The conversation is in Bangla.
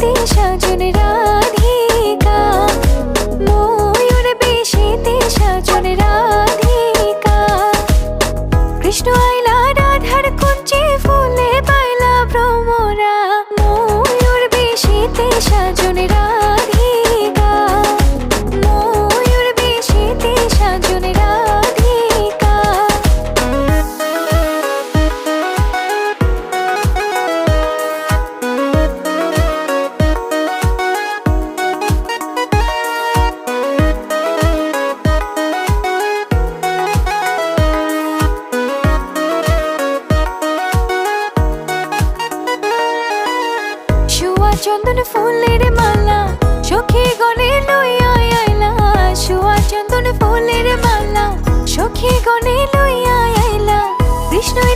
বেশেতে সাজন রাধিকা, ময়ূর বেশেতে সাজন রাধিকা। কৃষ্ণ আইলা রাধার কুঞ্জে ফুলে পাইলা ভ্রমরা, ময়ূর বেশেতে সাজন রাধিকা, ময়ূর বেশেতে সাজন রাধিকা। চন্দন ফুলের মালা সখী গণে লইয়া আইলা, শুয়া চন্দন ফুলের মালা সখী গণে লইয়া আইলা। কৃষ্ণই